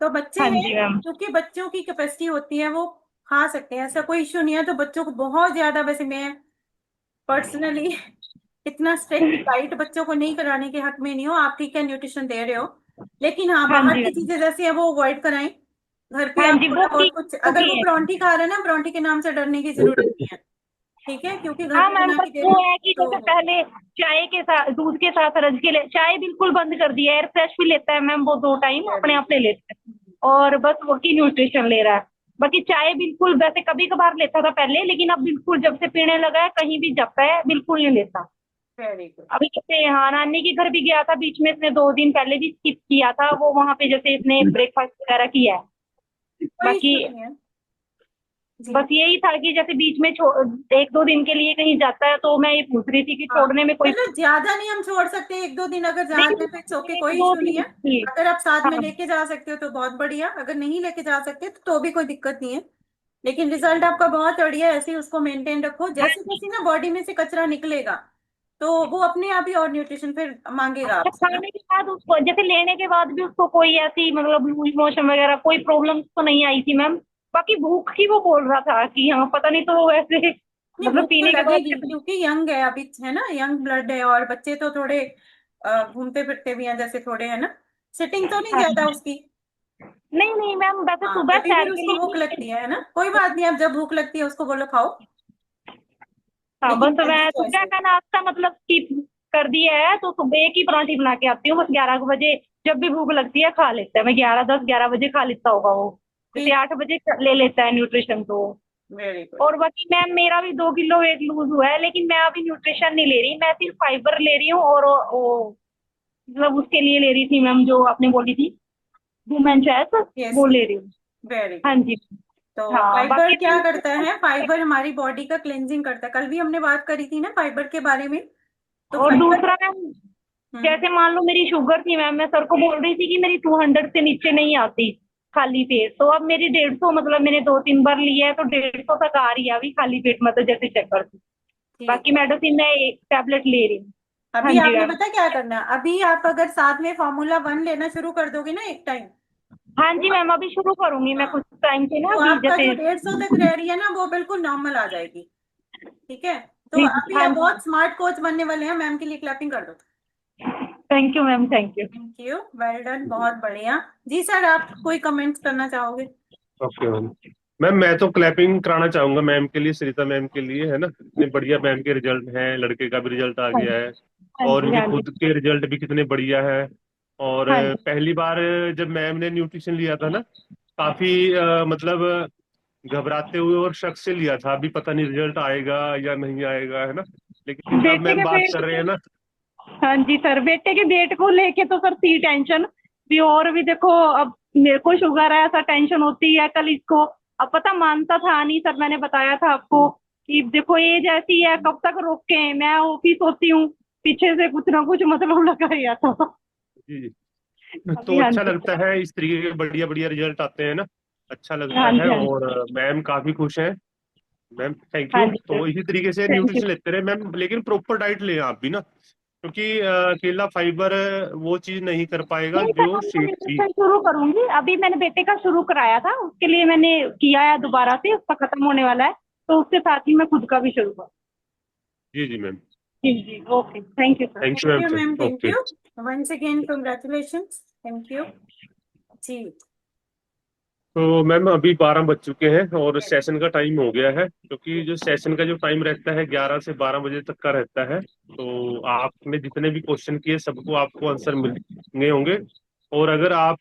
तो बच्चे हाँ हैं, जी मैम। क्योंकि बच्चों की कैपेसिटी होती है वो खा सकते हैं, ऐसा कोई इशू नहीं है। तो बच्चों को बहुत ज्यादा, वैसे मैं पर्सनली इतना स्ट्रिक्ट डाइट बच्चों को नहीं कराने के हक में नहीं हो, आप ठीक है न्यूट्रिशन दे रहे हो, लेकिन हाँ हाँ बाहर जी की मैम। चीजें जैसी है वो अवॉइड कराएं। घर पे हाँ आप जी, थोड़ा वो की बहुत कुछ, वो अगर वो की है। परांठी खा रहे हैं ना, परांठी के नाम से डरने की जरूरत नहीं है, ठीक है, क्योंकि घर हाँ पे मैम, बना बस के दे वो रहे हैं है कि जैसे तो। पहले चाय के साथ, दूध के साथ रज के ले, चाय बिल्कुल बंद कर दिया है, एयर फ्रेश भी लेता है मैम, वो 2 टाइम अपने आप ले लेता है, और बस वो की न्यूट्रिशन ले रहा है, बाकी चाय बिल्कुल, वैसे कभी कभार लेता था पहले, लेकिन अब बिल्कुल जब से पीने लगा है, कहीं भी जाता है बिल्कुल नहीं लेता। Very good. अभी जैसे हाँ, नानी के घर भी गया था बीच में, इसने 2 दिन पहले भी स्किप किया था, वो वहां पे जैसे इसने ब्रेकफास्ट वगैरह किया है, कोई बाकी इशू नहीं है। जी, बस यही था कि जैसे बीच में 1-2 दिन के लिए कहीं जाता है, तो मैं ये पूछ रही थी कि हाँ, छोड़ने में कोई मतलब ज्यादा नहीं हम छोड़ सकते, 1-2 दिन अगर जा नहीं, रहे हैं तो इट्स ओके, एक कोई दो इशू नहीं दिन है। की। अगर आप साथ में हाँ लेके जा सकते हो तो बहुत बढ़िया, अगर नहीं लेके जा सकते तो भी कोई दिक्कत नहीं है। लेकिन रिजल्ट आपका बहुत बढ़िया है, ऐसे ही उसको मेंटेन रखो, हाँ जैसे जी। जैसे ना बॉडी में से कचरा निकलेगा तो वो अपने आप ही और न्यूट्रिशन फिर मांगेगा अच्छा, आपसे ना। खाने के बाद उसको, जैसे लेने के बाद भी उसको कोई ऐसी मतलब लूज मोशन वगैरह कोई प्रॉब्लम तो नहीं आई थी मैम, बाकी भूख की वो बोल रहा था कि हाँ पता नहीं, तो वैसे नहीं, मतलब भूख तो पीने के बाद लगेगी क्योंकि यंग है अभी, है ना, यंग ब्लड है, और बच्चे तो थोड़े घूमते फिरते भी हैं जैसे थोड़े, है ना, सिटिंग तो नहीं हाँ ज्यादा उसकी। नहीं नहीं मैम, वैसे हाँ, सुबह तभी सैर फिर के उसको भूख लिए। लगती है ना, कोई बात नहीं, अब जब भूख लगती है उसको बोलो खाओ, हाँ, लेकिन बस हेल्दी मैं चॉइस सुबह है। का नाश्ता मतलब स्किप कर दिया है, तो सुबह एक ही परांठी बना के आती हूँ, बस 11 बजे जब भी भूख लगती है खा लेता है, मैं 11-10-11 बजे खा लेता होगा वो, जैसे ठीक, 8 बजे ले लेता है न्यूट्रिशन तो। Very good. और बाकी मैम, मेरा भी 2 किलो वेट लूज हुआ है, लेकिन मैं अभी न्यूट्रिशन नहीं ले रही, मैं सिर्फ फाइबर ले रही हूँ, और वो मतलब उसके लिए ले रही थी मैम, जो आपने बोली थी वुमेन चॉइस, यस वो यस, ले रही हूँ। वेरी हाँ गुड। जी। तो हाँ, फाइबर बाकी क्या करता है, फाइबर हमारी बॉडी का क्लेंजिंग करता है। कल भी हमने बात करी थी ना फाइबर के बारे में। तो और फाइबर दूसरा मैम, जैसे मान लो मेरी शुगर थी मैम, मैं सर को बोल रही थी कि मेरी 200 से नीचे नहीं आती खाली पेट, तो अब मेरी 150, मतलब मैंने 2-3 बार लिया है तो 150 तक आ रही है अभी खाली पेट, मतलब जैसे चेक करती। ठीक बाकी है। मेडिसिन मैं एक टैबलेट ले रही हूँ। हाँ अभी जी आपने मैम। पता क्या करना है, अभी आप अगर साथ में Formula 1 लेना शुरू कर दोगे ना एक टाइम, हाँ जी मैम, अभी शुरू करूंगी मैं हाँ, कुछ टाइम से ना, तो अभी आपका जो जैसे। 150 तक रह रही है ना वो बिल्कुल नॉर्मल आ जाएगी। ठीक है। तो जी जी, अभी हाँ आप जी। बहुत स्मार्ट कोच बनने वाले हैं। मैम के लिए क्लैपिंग कर दो। Thank you ma'am, thank you. Thank you, well done, बहुत बढ़िया। जी सर, आप कोई कमेंट्स करना चाहोगे? Okay ma'am. मैम मैं तो क्लैपिंग कराना चाहूंगा मैम के लिए, सरिता मैम के लिए, है ना, इतने बढ़िया मैम के रिजल्ट हैं, लड़के का भी रिजल्ट आ हाँ गया जी, है हाँ और जी, इनके हाँ जी, खुद के रिजल्ट भी कितने बढ़िया है। और हाँ जी। पहली बार जब मैम ने न्यूट्रिशन लिया था ना, काफी मतलब घबराते हुए और शक से लिया था, अभी पता नहीं रिजल्ट आएगा या नहीं आएगा, है ना, लेकिन अब बेटे मैम के बात पेट कर रहे हैं ना। हाँ जी सर, बेटे के वेट को लेके तो सर थी टेंशन भी, और भी देखो अब मेरे को शुगर है, ऐसा टेंशन होती है कल इसको। अब पता मानता था नहीं सर, मैंने बताया था आपको कि देखो एज ऐसी है, कब तक रोके, मैं ऑफिस होती हूँ, पीछे से कुछ ना कुछ मतलब लगा ही आता था। जी जी। तो अभी हाँ अच्छा जी, लगता है इस तरीके के बढ़िया बढ़िया रिजल्ट आते हैं ना, अच्छा लगता हाँ है। जी, हाँ जी, और मैम काफी खुश हैं। मैम थैंक हाँ यू। जी सर, तो इसी तरीके से थैंक यू। न्यूट्रिशन लेते रहे मैम, लेकिन प्रॉपर डाइट लें आप भी ना, क्योंकि अकेला फाइबर वो चीज नहीं कर पाएगा नहीं सर, जो अभी मैं शेक भी। न्यूट्रिशन शुरू करूंगी, अभी मैंने बेटे का शुरू कराया था, उसके लिए मैंने किया है दोबारा से, उसका खत्म होने वाला है, तो उसके साथ ही मैं खुद का भी शुरू करूँ। जी जी मैम। जी जी, okay, thank you sir. Thank you thank ma'am. You ma'am, thank okay. You once again, congratulation. Thank you जी। तो मैम अभी 12 बज चुके हैं और Yes. सेशन का टाइम हो गया है, क्योंकि जो सेशन का जो टाइम रहता है 11 से 12 बजे तक का रहता है। तो आपने जितने भी क्वेश्चन किए सबको आपको आंसर मिलने होंगे। और अगर आप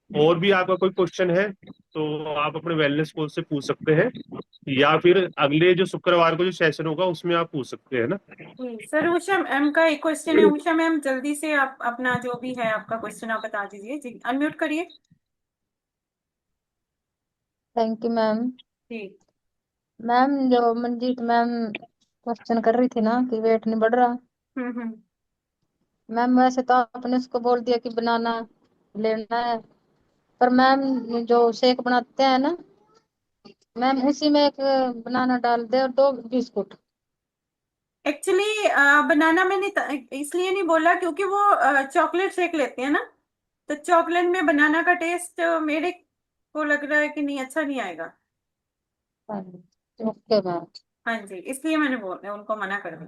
और भी आपका कोई क्वेश्चन है तो आप अपने वेलनेस कोच से पूछ सकते हैं, या फिर अगले जो शुक्रवार को जो सेशन होगा उसमें आप पूछ सकते हैं ना। जी सर, उषा मैम का एक क्वेश्चन है। उषा मैम, जल्दी से आप अपना जो भी है आपका क्वेश्चन आप बता दीजिए जी, अनम्यूट करिए। Thank you ma'am. जी। मैम जो मंजीत मैम क्वेश्चन कर रही थी ना कि वेट नहीं बढ़ रहा, हम्म। मैम वैसे तो आपने उसको बोल दिया कि बनाना लेना है, पर मैम जो शेक बनाते हैं ना मैम, उसी में एक बनाना डाल दे और 2 बिस्कुट। एक्चुअली बनाना मैंने इसलिए नहीं बोला क्योंकि वो चॉकलेट शेक लेते हैं ना, तो चॉकलेट में बनाना का टेस्ट मेरे को लग रहा है कि नहीं, अच्छा नहीं आएगा। Okay ma'am. हाँ जी, इसलिए मैंने बोल उनको मना कर दिया।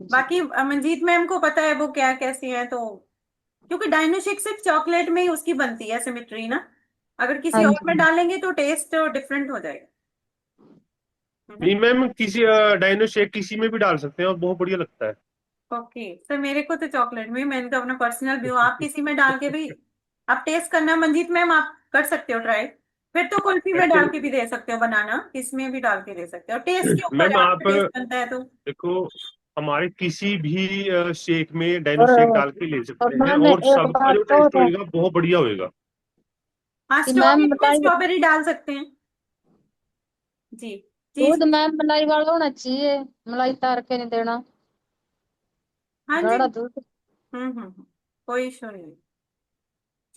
जी बाकी मंजीत मैम को पता है वो क्या कैसी है, तो क्योंकि डायनोशिक सिर्फ चॉकलेट में ही उसकी बनती है सिमिट्री ना, अगर किसी हाँ और में जी। डालेंगे तो टेस्ट डिफरेंट हो जाएगा, है ना। नहीं मैम, किसी डाइनो शेक किसी में भी डाल सकते हैं और बहुत बढ़िया लगता है। ओके सर, मेरे को तो चॉकलेट में, मैंने तो अपना पर्सनल व्यू, आप किसी में डाल के भी आप टेस्ट करना मंजीत मैम, आप कर सकते हो ट्राई। फिर तो कुल्फी में डाल के एक्चुअली भी दे सकते हो बनाना, इसमें भी डाल के दे सकते हो, टेस्ट के ऊपर मैम है, आप आपका टेस्ट बनता है तो। देखो, हमारे किसी भी शेक में डाइनो और शेक डाल के ले और सकते हैं मैम और एक सबका बात जो तो टेस्ट है होएगा बहुत बढ़िया होएगा। हाँ, कि मैम स्ट्रॉबेरी में मलाई, स्ट्रॉबेरी डाल सकते हैं। जी जी दूध जी। मैम मलाई वाला होना चाहिए, मलाई तार के नहीं देना, हाँ जी। गाढ़ा दूध। कोई इशू नहीं।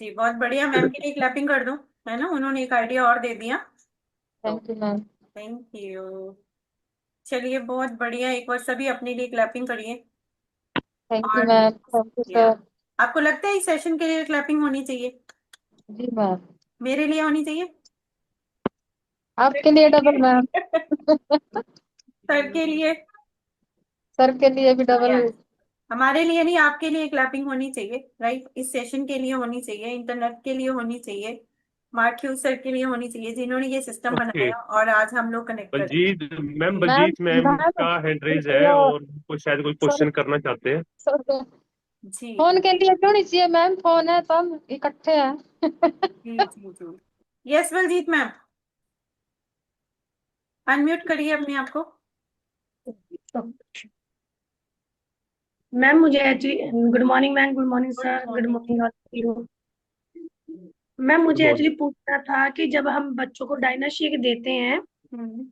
जी बहुत बढ़िया, मैम के लिए क्लैपिंग कर दो, है ना, उन्होंने एक आइडिया और दे दिया। तो thank you ma'am. Thank you. चलिए बहुत बढ़िया, एक बार सभी अपने लिए क्लैपिंग करिए। थैंक यू और मैम, थैंक यू या सर। आपको लगता है इस सेशन के लिए क्लैपिंग होनी चाहिए? जी मैम, मेरे लिए होनी चाहिए? आपके लिए डबल मैम। सर के लिए? सर के लिए भी डबल। यस, हमारे लिए नहीं, आपके लिए क्लैपिंग होनी चाहिए, राइट, इस सेशन के लिए होनी चाहिए, इंटरनेट के लिए होनी चाहिए, मार्क्यू सर के लिए होनी चाहिए, जिन्होंने ये सिस्टम ओके। बनाया और आज हम लोग कनेक्टेड बलजीत मैम, हैं। मैम बलजीत मैम मैम का हैंड रेज है ये और कोई शायद कोई सर, क्वेश्चन करना चाहते हैं। सर जी फोन के लिए क्यों नहीं चाहिए मैम, फोन है तो हम इकट्ठे हैं। जी जी जी। यस बलजीत मैम, अनम्यूट करिए अपने आप को। मैम मुझे actually, good morning ma'am, good morning good sir, good morning. Morning all. Ma'am मुझे बहुत एक्चुअली पूछना था कि जब हम बच्चों को डाइना शेक देते हैं, हम्म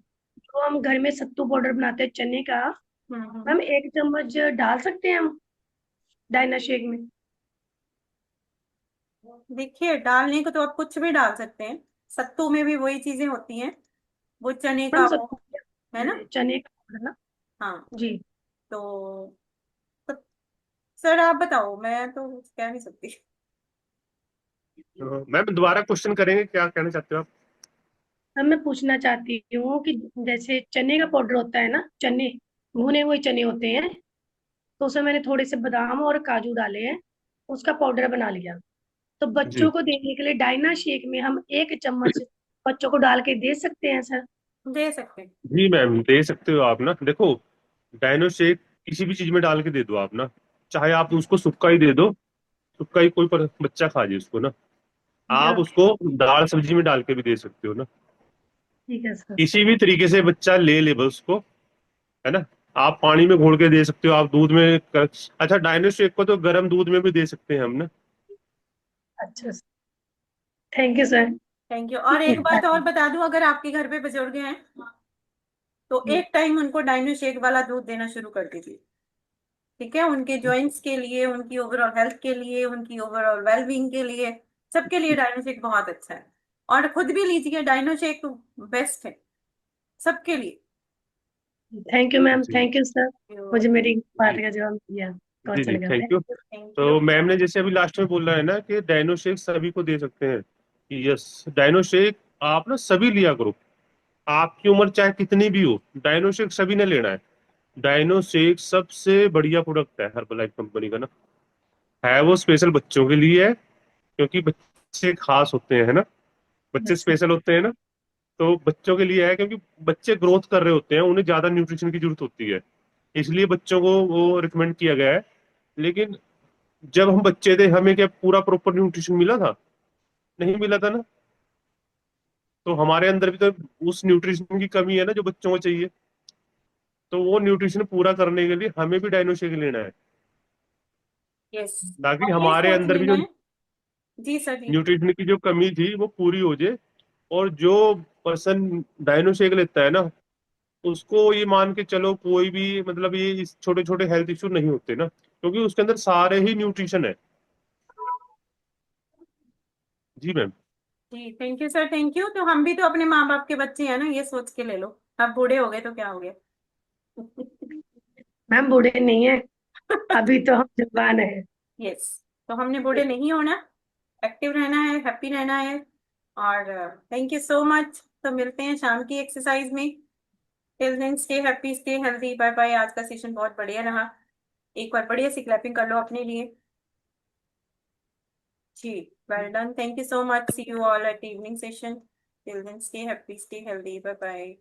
तो हम घर में सत्तू पाउडर बनाते हैं चने का, हम्म। मैम 1 चम्मच डाल सकते हैं हम डाइना शेक में? देखिए, डालने को तो आप कुछ भी डाल सकते हैं, सत्तू में भी वही चीजें होती हैं, वो चने का मैम वो सत्तू है ना। चने का पाउडर ना? हाँ, जी। तो सर आप बताओ, मैं तो कुछ कह नहीं सकती। मैम दोबारा क्वेश्चन करेंगे, क्या कहना चाहते हो आप? मैम मैं पूछना चाहती हूँ कि जैसे चने का पाउडर होता है ना, चने भुने हुए चने होते हैं, तो उसमें मैंने थोड़े से बादाम और काजू डाले हैं, उसका पाउडर बना लिया, तो जी बच्चों को देने के लिए डाइना शेक में हम 1 चम्मच बच्चों को डाल के दे सकते हैं सर? दे सकते हैं। जी मैम, दे सकते हो आप ना। देखो, डायनो शेक किसी भी चीज में डाल के दे दो आप ना, चाहे आप उसको सुक्का ही दे दो, सुक्का ही कोई बच्चा खा जाए उसको ना। जी आप ओके। उसको दाल सब्जी में डाल के भी दे सकते हो ना, ठीक है सर। किसी भी तरीके से बच्चा ले ले बस उसको, है ना। आप पानी में घोल के दे सकते हो, आप दूध में अच्छा, डायनो शेक को तो गर्म दूध में भी दे सकते हैं हम ना। अच्छा sir, thank you sir. Thank you. और एक बात और बता दूं, अगर आपके घर पे बुजुर्ग हैं तो एक टाइम उनको डाइनो शेक वाला दूध देना शुरू कर दीजिए, ठीक है। उनके जॉइंट्स के लिए, उनकी ओवरऑल हेल्थ के लिए, उनकी ओवरऑल वेलबींग के लिए, सबके लिए डाइनो शेक बहुत अच्छा है। और खुद भी लीजिए, डाइनो शेक बेस्ट है सबके लिए। थैंक यू मैम, जी थैंक यू सर, मुझे मेरी बात जी का जवाब दिया तो जी अच्छा जी, लगा। Thank you. Thank you. तो मैम ने जैसे अभी लास्ट में बोला है ना कि डायनो शेक सभी को दे सकते हैं, यस, डायनो शेक आप ना सभी लिया करो, आपकी उम्र चाहे कितनी भी हो, डायनो शेक सभी ने लेना है। डायनो शेक सबसे बढ़िया प्रोडक्ट है हर्बलाइफ कंपनी का ना, है वो स्पेशल बच्चों के लिए है, क्योंकि बच्चे खास होते हैं, है ना, बच्चे यस सर। स्पेशल होते हैं ना। तो बच्चों के लिए है, क्योंकि बच्चे ग्रोथ कर रहे होते हैं, उन्हें ज्यादा न्यूट्रिशन की जरूरत होती है, इसलिए बच्चों को वो रिकमेंड किया गया है। लेकिन जब हम बच्चे थे, हमें क्या पूरा प्रॉपर न्यूट्रिशन मिला था? नहीं मिला था ना। तो हमारे अंदर भी तो उस न्यूट्रिशन की कमी है ना जो बच्चों को चाहिए। तो वो न्यूट्रिशन पूरा करने के लिए हमें भी डायनो शेक लेना है, यस। ताकि और ये हमारे सोच अंदर भी लेना जो है। जी सर जी। न्यूट्रिशन की जो कमी थी वो पूरी हो जाए। और जो पर्सन डायनो शेक लेता है ना, उसको ये मान के चलो कोई भी मतलब ये इस छोटे छोटे हेल्थ इशू नहीं होते ना, क्योंकि उसके अंदर सारे ही न्यूट्रिशन है। जी मैम। जी thank you sir, thank you. तो हम भी तो अपने माँ बाप के बच्चे हैं ना, ये सोच के ले लो। अब बूढ़े हो गए तो क्या हो गया। मैम बूढ़े नहीं है, अभी तो हम जवान है। यस। तो हमने बूढ़े नहीं होना, एक्टिव रहना है, हैप्पी रहना है। और थैंक यू सो मच। तो मिलते हैं शाम की एक्सरसाइज में। Till then stay happy, stay healthy, bye bye. आज का सेशन बहुत बढ़िया रहा। एक बार बढ़िया सी क्लैपिंग कर लो अपने लिए। जी, well done, thank you so much. See you all at evening session. Till then stay happy, stay healthy, bye bye.